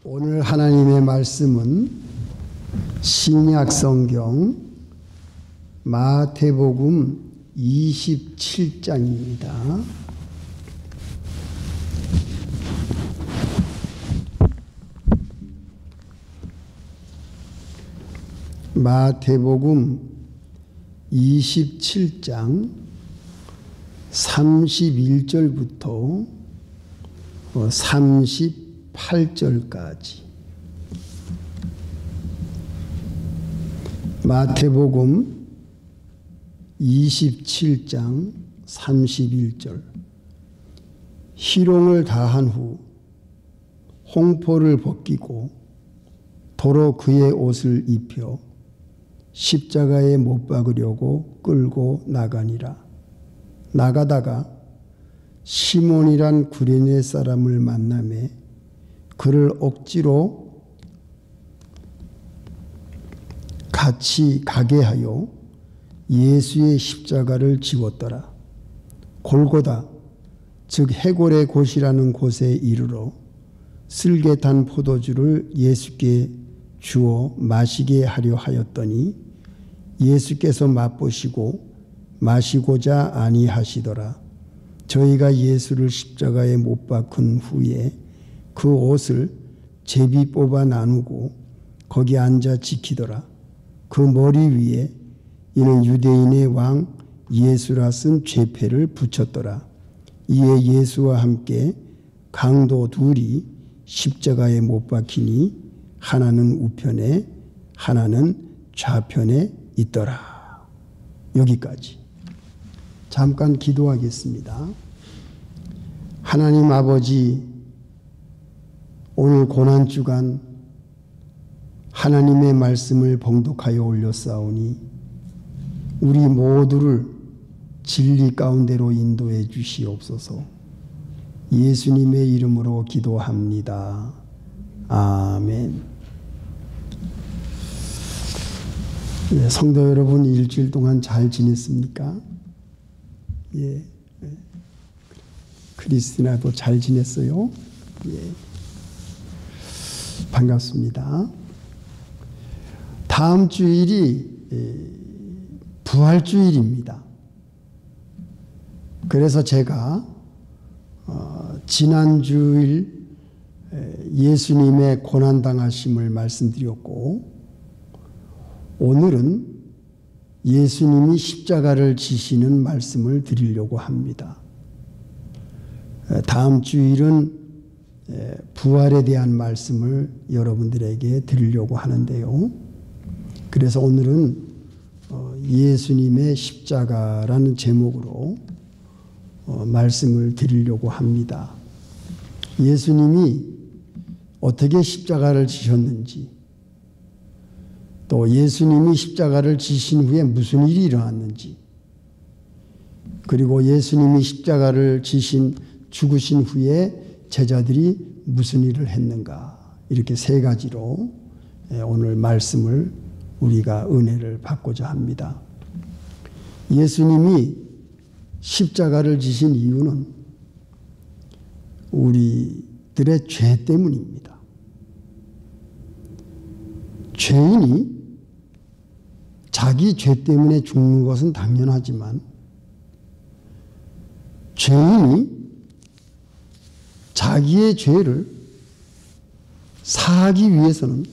오늘 하나님의 말씀은 신약 성경 마태복음 27장입니다. 마태복음 27장 31절부터 38절까지. 마태복음 27장 31절. 희롱을 다한 후 홍포를 벗기고 도로 그의 옷을 입혀 십자가에 못 박으려고 끌고 나가니라. 나가다가 시몬이란 구레네 사람을 만나매 그를 억지로 같이 가게 하여 예수의 십자가를 지웠더라. 골고다 즉 해골의 곳이라는 곳에 이르러 쓸개 탄 포도주를 예수께 주어 마시게 하려 하였더니 예수께서 맛보시고 마시고자 아니하시더라. 저희가 예수를 십자가에 못 박은 후에 그 옷을 제비 뽑아 나누고 거기 앉아 지키더라. 그 머리 위에 이는 유대인의 왕 예수라 쓴 죄패를 붙였더라. 이에 예수와 함께 강도 둘이 십자가에 못 박히니 하나는 우편에 하나는 좌편에 있더라. 여기까지. 잠깐 기도하겠습니다. 하나님 아버지, 오늘 고난주간 하나님의 말씀을 봉독하여 올렸사오니 우리 모두를 진리 가운데로 인도해 주시옵소서. 예수님의 이름으로 기도합니다. 아멘. 예, 성도 여러분, 일주일 동안 잘 지냈습니까? 예, 크리스티나도 잘 지냈어요? 예, 반갑습니다. 다음 주일이 부활주일입니다. 그래서 제가 지난주일 예수님의 고난당하심을 말씀드렸고, 오늘은 예수님이 십자가를 지시는 말씀을 드리려고 합니다. 다음 주일은 부활에 대한 말씀을 여러분들에게 드리려고 하는데요. 그래서 오늘은 예수님의 십자가라는 제목으로 말씀을 드리려고 합니다. 예수님이 어떻게 십자가를 지셨는지, 또 예수님이 십자가를 지신 후에 무슨 일이 일어났는지, 그리고 예수님이 십자가를 죽으신 후에 제자들이 무슨 일을 했는가, 이렇게 세 가지로 오늘 말씀을 우리가 은혜를 받고자 합니다. 예수님이 십자가를 지신 이유는 우리들의 죄 때문입니다. 죄인이 자기 죄 때문에 죽는 것은 당연하지만 죄인이 자기의 죄를 사하기 위해서는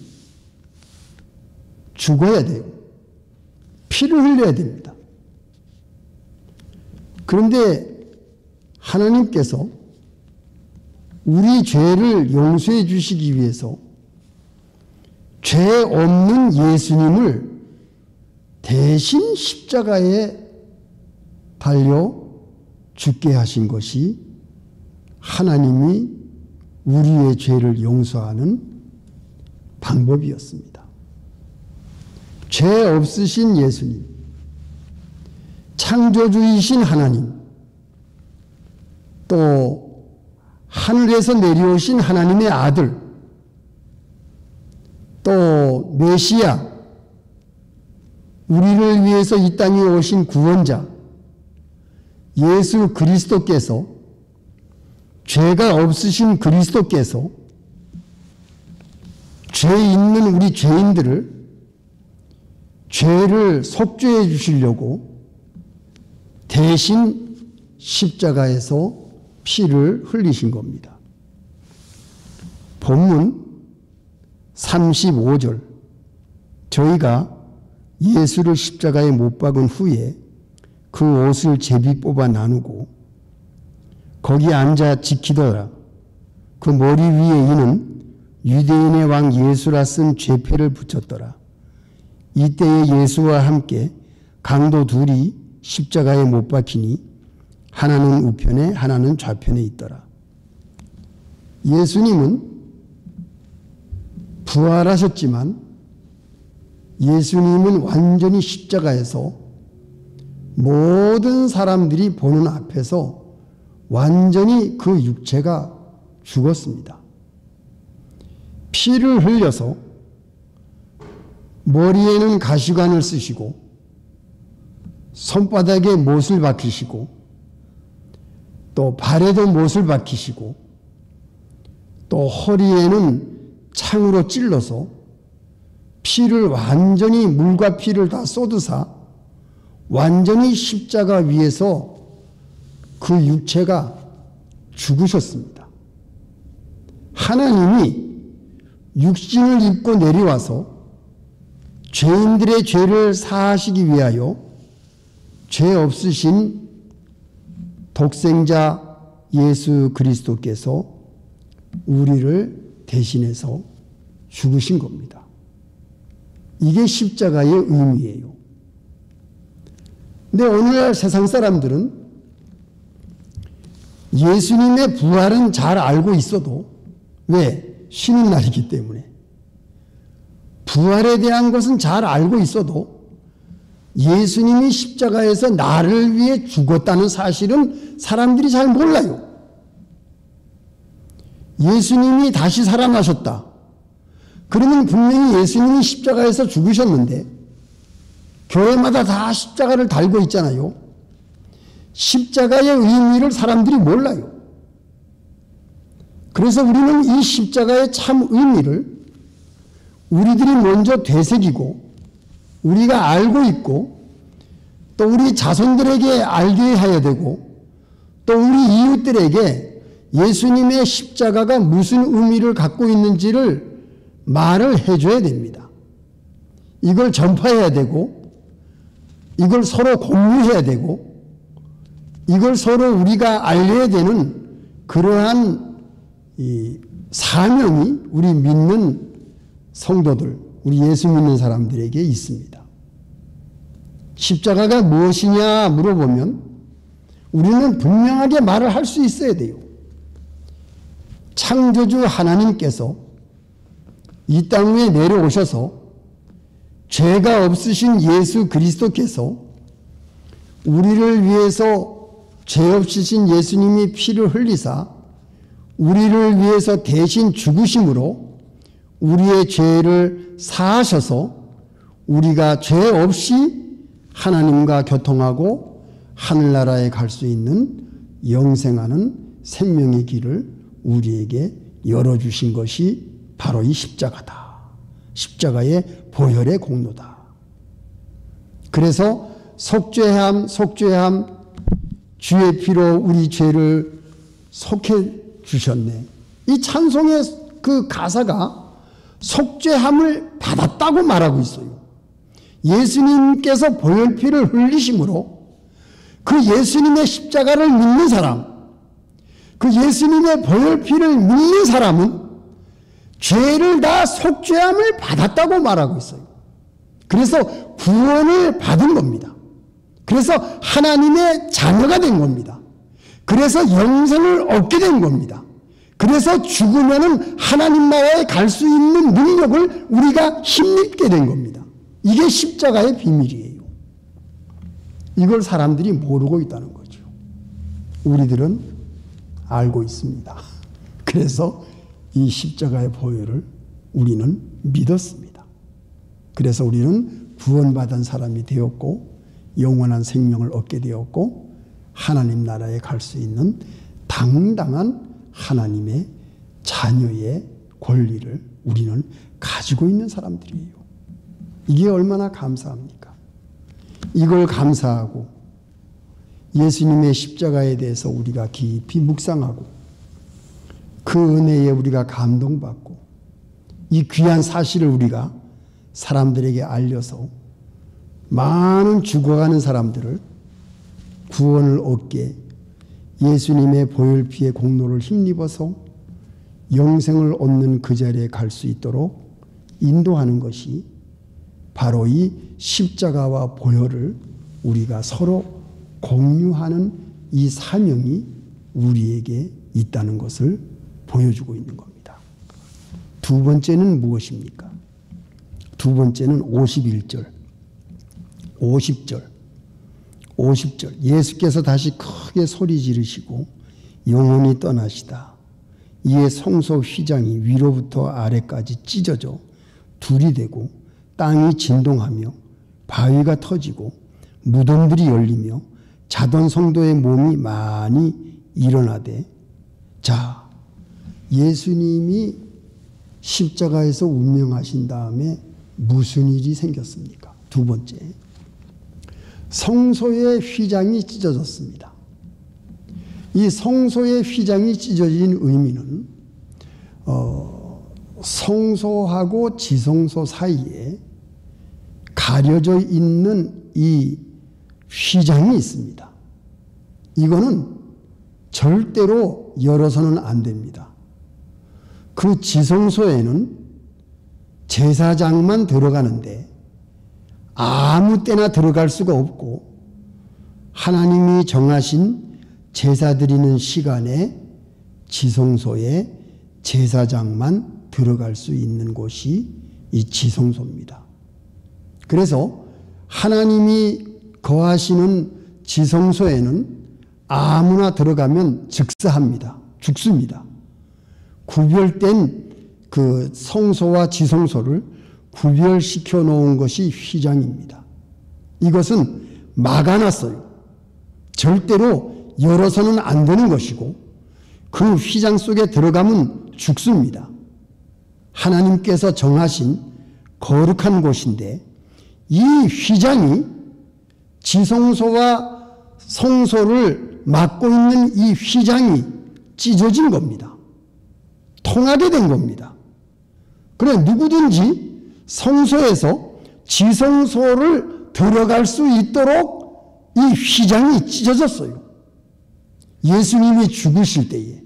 죽어야 돼요. 피를 흘려야 됩니다. 그런데 하나님께서 우리 죄를 용서해 주시기 위해서 죄 없는 예수님을 대신 십자가에 달려 죽게 하신 것이 하나님이 우리의 죄를 용서하는 방법이었습니다. 죄 없으신 예수님, 창조주이신 하나님, 또 하늘에서 내려오신 하나님의 아들, 또 메시아, 우리를 위해서 이 땅에 오신 구원자 예수 그리스도께서, 죄가 없으신 그리스도께서 죄 있는 우리 죄인들을 죄를 속죄해 주시려고 대신 십자가에서 피를 흘리신 겁니다. 본문 35절, 저희가 예수를 십자가에 못 박은 후에 그 옷을 제비 뽑아 나누고 거기 앉아 지키더라. 그 머리 위에 이는 유대인의 왕 예수라 쓴 죄패를 붙였더라. 이때에 예수와 함께 강도 둘이 십자가에 못 박히니 하나는 우편에 하나는 좌편에 있더라. 예수님은 부활하셨지만 예수님은 완전히 십자가에서 모든 사람들이 보는 앞에서 완전히 그 육체가 죽었습니다. 피를 흘려서 머리에는 가시관을 쓰시고 손바닥에 못을 박히시고 또 발에도 못을 박히시고 또 허리에는 창으로 찔러서 피를 완전히 물과 피를 다 쏟으사 완전히 십자가 위에서 그 육체가 죽으셨습니다. 하나님이 육신을 입고 내려와서 죄인들의 죄를 사하시기 위하여 죄 없으신 독생자 예수 그리스도께서 우리를 대신해서 죽으신 겁니다. 이게 십자가의 의미예요. 근데 오늘날 세상 사람들은 예수님의 부활은 잘 알고 있어도 왜? 쉬는 날이기 때문에. 부활에 대한 것은 잘 알고 있어도 예수님이 십자가에서 나를 위해 죽었다는 사실은 사람들이 잘 몰라요. 예수님이 다시 살아나셨다. 그러면 분명히 예수님이 십자가에서 죽으셨는데 교회마다 다 십자가를 달고 있잖아요. 십자가의 의미를 사람들이 몰라요. 그래서 우리는 이 십자가의 참 의미를 우리들이 먼저 되새기고 우리가 알고 있고 또 우리 자손들에게 알게 해야 되고 또 우리 이웃들에게 예수님의 십자가가 무슨 의미를 갖고 있는지를 말을 해줘야 됩니다. 이걸 전파해야 되고 이걸 서로 공유해야 되고 이걸 서로 우리가 알려야 되는 그러한 이 사명이 우리 믿는 성도들, 우리 예수 믿는 사람들에게 있습니다. 십자가가 무엇이냐 물어보면 우리는 분명하게 말을 할 수 있어야 돼요. 창조주 하나님께서 이 땅 위에 내려오셔서 죄가 없으신 예수 그리스도께서 우리를 위해서 죄 없으신 예수님이 피를 흘리사 우리를 위해서 대신 죽으심으로 우리의 죄를 사하셔서 우리가 죄 없이 하나님과 교통하고 하늘나라에 갈 수 있는 영생하는 생명의 길을 우리에게 열어주신 것이 바로 이 십자가다. 십자가의 보혈의 공로다. 그래서 속죄함 주의 피로 우리 죄를 속해 주셨네. 이 찬송의 그 가사가 속죄함을 받았다고 말하고 있어요. 예수님께서 보혈피를 흘리심으로 그 예수님의 십자가를 믿는 사람, 그 예수님의 보혈피를 믿는 사람은 죄를 다 속죄함을 받았다고 말하고 있어요. 그래서 구원을 받은 겁니다. 그래서 하나님의 자녀가 된 겁니다. 그래서 영생을 얻게 된 겁니다. 그래서 죽으면은 하나님 나라에 갈 수 있는 능력을 우리가 힘입게 된 겁니다. 이게 십자가의 비밀이에요. 이걸 사람들이 모르고 있다는 거죠. 우리들은 알고 있습니다. 그래서 이 십자가의 보혈을 우리는 믿었습니다. 그래서 우리는 구원받은 사람이 되었고 영원한 생명을 얻게 되었고 하나님 나라에 갈 수 있는 당당한 하나님의 자녀의 권리를 우리는 가지고 있는 사람들이에요. 이게 얼마나 감사합니까? 이걸 감사하고 예수님의 십자가에 대해서 우리가 깊이 묵상하고 그 은혜에 우리가 감동받고 이 귀한 사실을 우리가 사람들에게 알려서 많은 죽어가는 사람들을 구원을 얻게 예수님의 보혈피의 공로를 힘입어서 영생을 얻는 그 자리에 갈 수 있도록 인도하는 것이 바로 이 십자가와 보혈을 우리가 서로 공유하는 이 사명이 우리에게 있다는 것을 보여주고 있는 겁니다. 두 번째는 무엇입니까? 두 번째는 51절. 50절. 예수께서 다시 크게 소리 지르시고 영혼이 떠나시다. 이에 성소 휘장이 위로부터 아래까지 찢어져 둘이 되고 땅이 진동하며 바위가 터지고 무덤들이 열리며 자던 성도의 몸이 많이 일어나되. 자, 예수님이 십자가에서 운명하신 다음에 무슨 일이 생겼습니까? 두 번째, 성소의 휘장이 찢어졌습니다. 이 성소의 휘장이 찢어진 의미는 성소하고 지성소 사이에 가려져 있는 이 휘장이 있습니다. 이거는 절대로 열어서는 안 됩니다. 그 지성소에는 제사장만 들어가는데 아무 때나 들어갈 수가 없고 하나님이 정하신 제사 드리는 시간에 지성소에 제사장만 들어갈 수 있는 곳이 이 지성소입니다. 그래서 하나님이 거하시는 지성소에는 아무나 들어가면 즉사합니다. 죽습니다. 구별된 그 성소와 지성소를 구별시켜 놓은 것이 휘장입니다. 이것은 막아놨어요. 절대로 열어서는 안 되는 것이고 그 휘장 속에 들어가면 죽습니다. 하나님께서 정하신 거룩한 곳인데 이 휘장이 지성소와 성소를 막고 있는 이 휘장이 찢어진 겁니다. 통하게 된 겁니다. 그래 누구든지 성소에서 지성소를 들어갈 수 있도록 이 휘장이 찢어졌어요. 예수님이 죽으실 때에.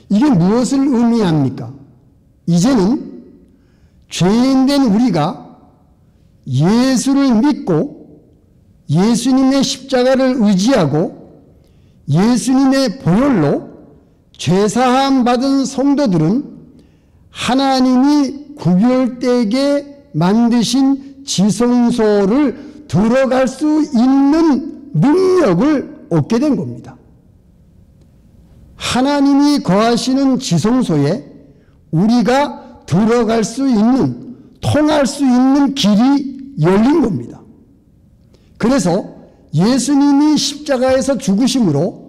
이게 무엇을 의미합니까? 이제는 죄인된 우리가 예수를 믿고 예수님의 십자가를 의지하고 예수님의 보혈로 죄사함 받은 성도들은 하나님이 구별되게 만드신 지성소를 들어갈 수 있는 능력을 얻게 된 겁니다. 하나님이 거하시는 지성소에 우리가 들어갈 수 있는, 통할 수 있는 길이 열린 겁니다. 그래서 예수님이 십자가에서 죽으심으로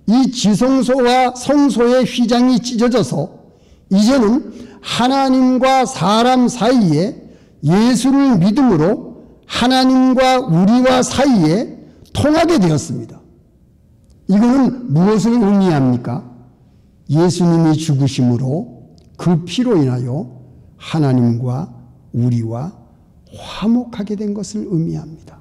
이 지성소와 성소의 휘장이 찢어져서 이제는 하나님과 사람 사이에 예수를 믿음으로 하나님과 우리와 사이에 통하게 되었습니다. 이거는 무엇을 의미합니까? 예수님이 죽으심으로 그 피로 인하여 하나님과 우리와 화목하게 된 것을 의미합니다.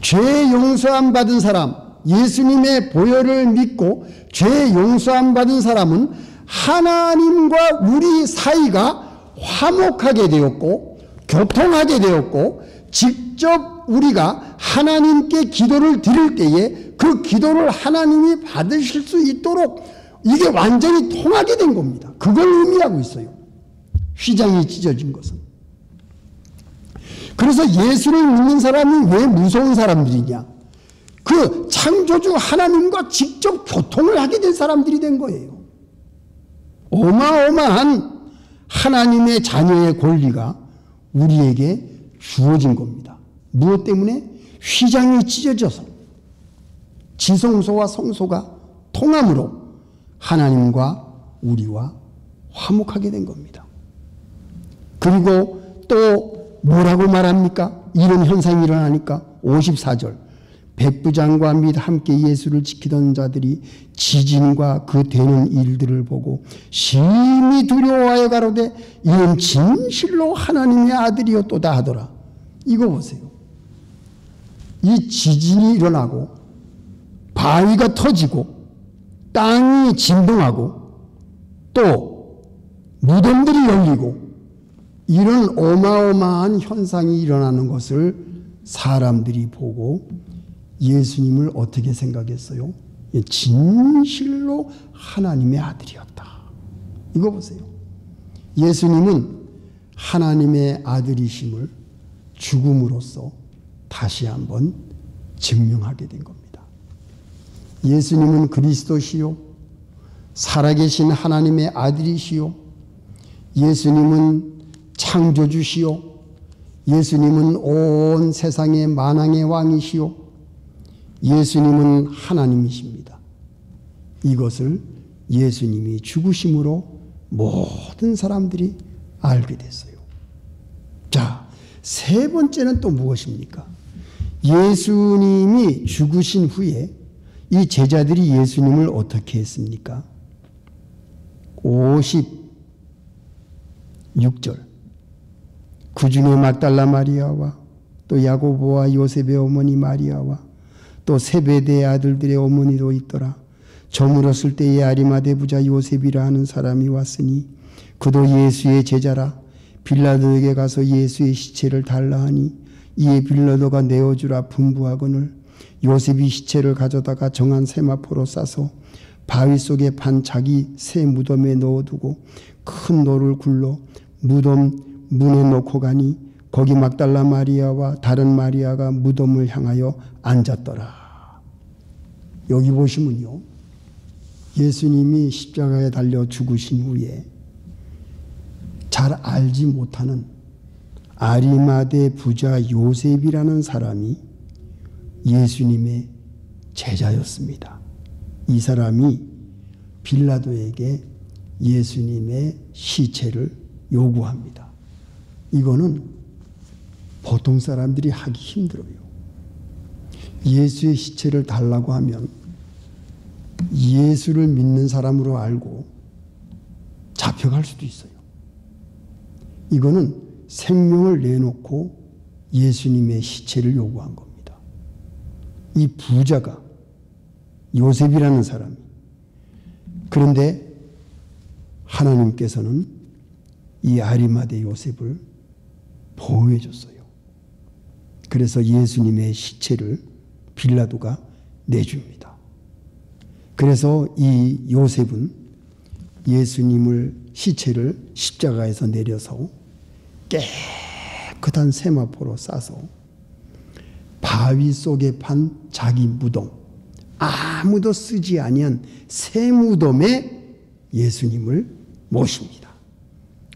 죄 용서함 받은 사람, 예수님의 보혈을 믿고 죄 용서함 받은 사람은 하나님과 우리 사이가 화목하게 되었고 교통하게 되었고 직접 우리가 하나님께 기도를 드릴 때에 그 기도를 하나님이 받으실 수 있도록 이게 완전히 통하게 된 겁니다. 그걸 의미하고 있어요. 휘장이 찢어진 것은. 그래서 예수를 믿는 사람이 왜 무서운 사람들이냐? 그 창조주 하나님과 직접 교통을 하게 된 사람들이 된 거예요. 어마어마한 하나님의 자녀의 권리가 우리에게 주어진 겁니다. 무엇 때문에? 휘장이 찢어져서 지성소와 성소가 통함으로 하나님과 우리와 화목하게 된 겁니다. 그리고 또 뭐라고 말합니까? 이런 현상이 일어나니까 54절 백부장과 및 함께 예수를 지키던 자들이 지진과 그 되는 일들을 보고 심히 두려워하여 가로되 이는 진실로 하나님의 아들이었도다 하더라. 이거 보세요. 이 지진이 일어나고 바위가 터지고 땅이 진동하고 또 무덤들이 열리고 이런 어마어마한 현상이 일어나는 것을 사람들이 보고 예수님을 어떻게 생각했어요? 진실로 하나님의 아들이었다. 이거 보세요. 예수님은 하나님의 아들이심을 죽음으로써 다시 한번 증명하게 된 겁니다. 예수님은 그리스도시요 살아계신 하나님의 아들이시요 예수님은 창조주시요 예수님은 온 세상의 만왕의 왕이시요 예수님은 하나님이십니다. 이것을 예수님이 죽으심으로 모든 사람들이 알게 됐어요. 자, 세 번째는 또 무엇입니까? 예수님이 죽으신 후에 이 제자들이 예수님을 어떻게 했습니까? 56절 그 중에 막달라 마리아와 또 야고보와 요셉의 어머니 마리아와 또 세베대의 아들들의 어머니도 있더라. 저물었을 때에 아리마대 부자 요셉이라 하는 사람이 왔으니 그도 예수의 제자라. 빌라도에게 가서 예수의 시체를 달라 하니 이에 빌라도가 내어주라 분부하거늘 요셉이 시체를 가져다가 정한 세마포로 싸서 바위 속에 판 자기 새 무덤에 넣어두고 큰 돌을 굴러 무덤 문에 놓고 가니 거기 막달라 마리아와 다른 마리아가 무덤을 향하여 앉았더라. 여기 보시면요. 예수님이 십자가에 달려 죽으신 후에 잘 알지 못하는 아리마대 부자 요셉이라는 사람이 예수님의 제자였습니다. 이 사람이 빌라도에게 예수님의 시체를 요구합니다. 이거는 보통 사람들이 하기 힘들어요. 예수의 시체를 달라고 하면 예수를 믿는 사람으로 알고 잡혀갈 수도 있어요. 이거는 생명을 내놓고 예수님의 시체를 요구한 겁니다. 이 부자가 요셉이라는 사람이. 그런데 하나님께서는 이 아리마대 요셉을 보호해 줬어요. 그래서 예수님의 시체를 빌라도가 내줍니다. 그래서 이 요셉은 예수님을 시체를 십자가에서 내려서 깨끗한 세마포로 싸서 바위 속에 판 자기 무덤, 아무도 쓰지 아니한 새 무덤에 예수님을 모십니다.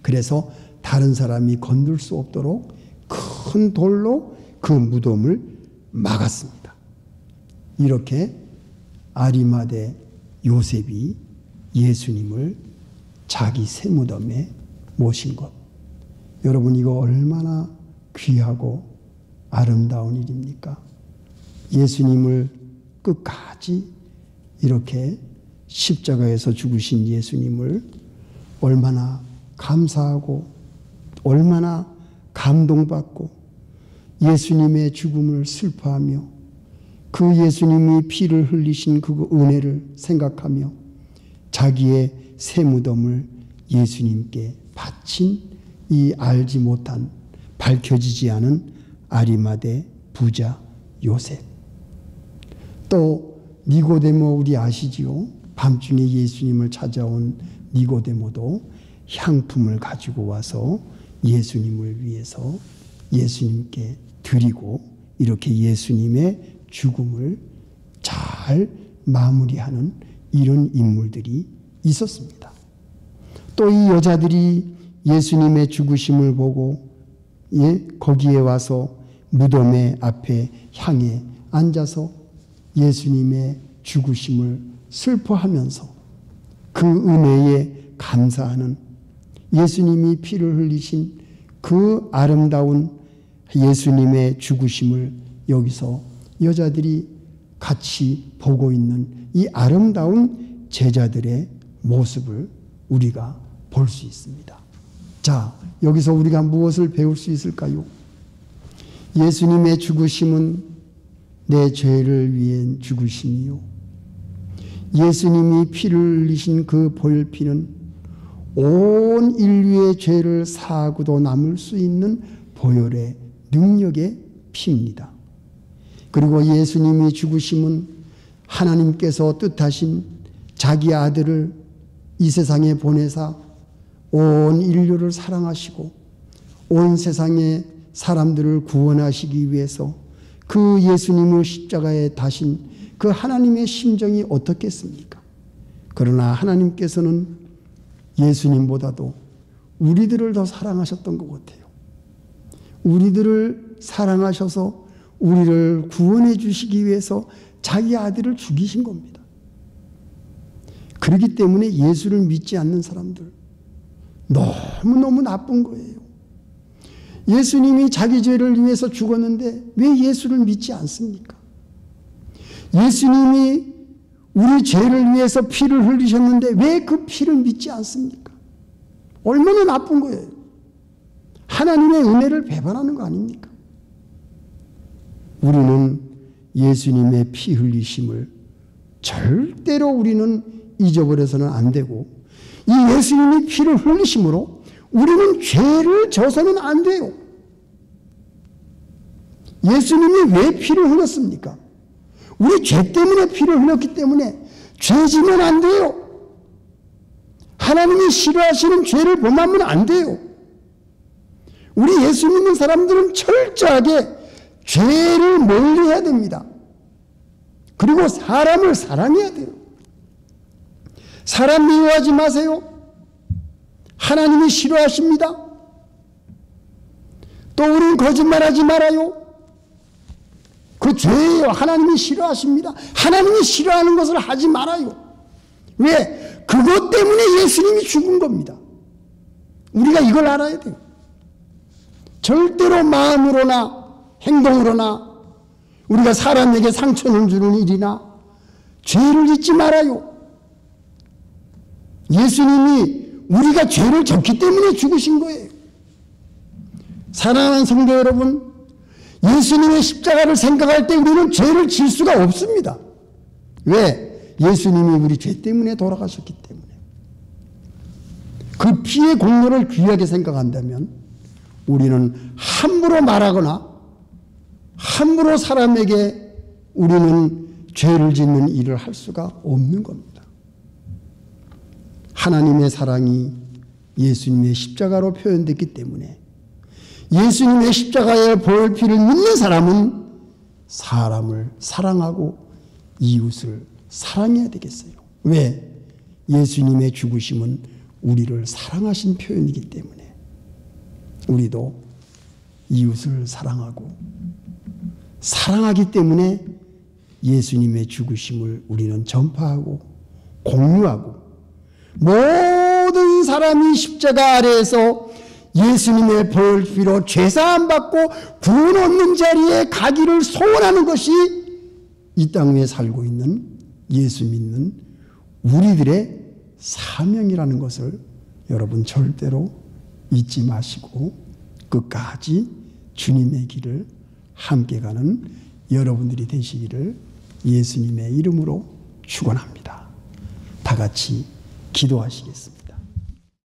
그래서 다른 사람이 건들 수 없도록 큰 돌로 그 무덤을 막았습니다. 이렇게 아리마대 요셉이 예수님을 자기 새 무덤에 모신 것. 여러분, 이거 얼마나 귀하고 아름다운 일입니까? 예수님을 끝까지 이렇게 십자가에서 죽으신 예수님을 얼마나 감사하고 얼마나 감동받고 예수님의 죽음을 슬퍼하며 그 예수님이 피를 흘리신 그 은혜를 생각하며 자기의 새 무덤을 예수님께 바친 이 알지 못한 밝혀지지 않은 아리마대 부자 요셉. 또 니고데모 우리 아시지요? 밤중에 예수님을 찾아온 니고데모도 향품을 가지고 와서 예수님을 위해서 예수님께 드리고 이렇게 예수님의 죽음을 잘 마무리하는 이런 인물들이 있었습니다. 또 이 여자들이 예수님의 죽으심을 보고 거기에 와서 무덤의 앞에 향해 앉아서 예수님의 죽으심을 슬퍼하면서 그 은혜의 감사하는 예수님이 피를 흘리신 그 아름다운 예수님의 죽으심을 여기서 여자들이 같이 보고 있는 이 아름다운 제자들의 모습을 우리가 볼 수 있습니다. 자, 여기서 우리가 무엇을 배울 수 있을까요? 예수님의 죽으심은 내 죄를 위한 죽으심이요, 예수님이 피를 흘리신 그 보혈피는 온 인류의 죄를 사하고도 남을 수 있는 보혈의 능력의 피입니다. 그리고 예수님이 죽으심은 하나님께서 뜻하신 자기 아들을 이 세상에 보내사 온 인류를 사랑하시고 온 세상의 사람들을 구원하시기 위해서 그 예수님을 십자가에 다신 그 하나님의 심정이 어떻겠습니까? 그러나 하나님께서는 예수님보다도 우리들을 더 사랑하셨던 것 같아요. 우리들을 사랑하셔서 우리를 구원해 주시기 위해서 자기 아들을 죽이신 겁니다. 그렇기 때문에 예수를 믿지 않는 사람들 너무너무 나쁜 거예요. 예수님이 자기 죄를 위해서 죽었는데 왜 예수를 믿지 않습니까? 예수님이 우리 죄를 위해서 피를 흘리셨는데 왜 그 피를 믿지 않습니까? 얼마나 나쁜 거예요. 하나님의 은혜를 배반하는 거 아닙니까? 우리는 예수님의 피 흘리심을 절대로 우리는 잊어버려서는 안 되고, 이 예수님이 피를 흘리심으로 우리는 죄를 져서는 안 돼요. 예수님이 왜 피를 흘렸습니까? 우리 죄 때문에 피를 흘렸기 때문에 죄 지면 안 돼요. 하나님이 싫어하시는 죄를 범하면 안 돼요. 우리 예수 믿는 사람들은 철저하게 죄를 멀리해야 됩니다. 그리고 사람을 사랑해야 돼요. 사람 미워하지 마세요. 하나님이 싫어하십니다. 또 우리는 거짓말하지 말아요. 그 죄예요. 하나님이 싫어하십니다. 하나님이 싫어하는 것을 하지 말아요. 왜? 그것 때문에 예수님이 죽은 겁니다. 우리가 이걸 알아야 돼요. 절대로 마음으로나 행동으로나 우리가 사람에게 상처를 주는 일이나 죄를 짓지 말아요. 예수님이 우리가 죄를 졌기 때문에 죽으신 거예요. 사랑하는 성도 여러분, 예수님의 십자가를 생각할 때 우리는 죄를 질 수가 없습니다. 왜? 예수님이 우리 죄 때문에 돌아가셨기 때문에. 그 피의 공로를 귀하게 생각한다면 우리는 함부로 말하거나 함부로 사람에게 우리는 죄를 짓는 일을 할 수가 없는 겁니다. 하나님의 사랑이 예수님의 십자가로 표현됐기 때문에 예수님의 십자가의 보혈피를 믿는 사람은 사람을 사랑하고 이웃을 사랑해야 되겠어요. 왜? 예수님의 죽으심은 우리를 사랑하신 표현이기 때문에 우리도 이웃을 사랑하고 사랑하기 때문에 예수님의 죽으심을 우리는 전파하고 공유하고 모든 사람이 십자가 아래에서 예수님의 보혈피로 죄사함 받고 구원 얻는 자리에 가기를 소원하는 것이 이 땅 위에 살고 있는 예수 믿는 우리들의 사명이라는 것을 여러분 절대로 잊지 마시고 끝까지 주님의 길을 함께 가는 여러분들이 되시기를 예수님의 이름으로 축원합니다. 다 같이 기도하시겠습니다.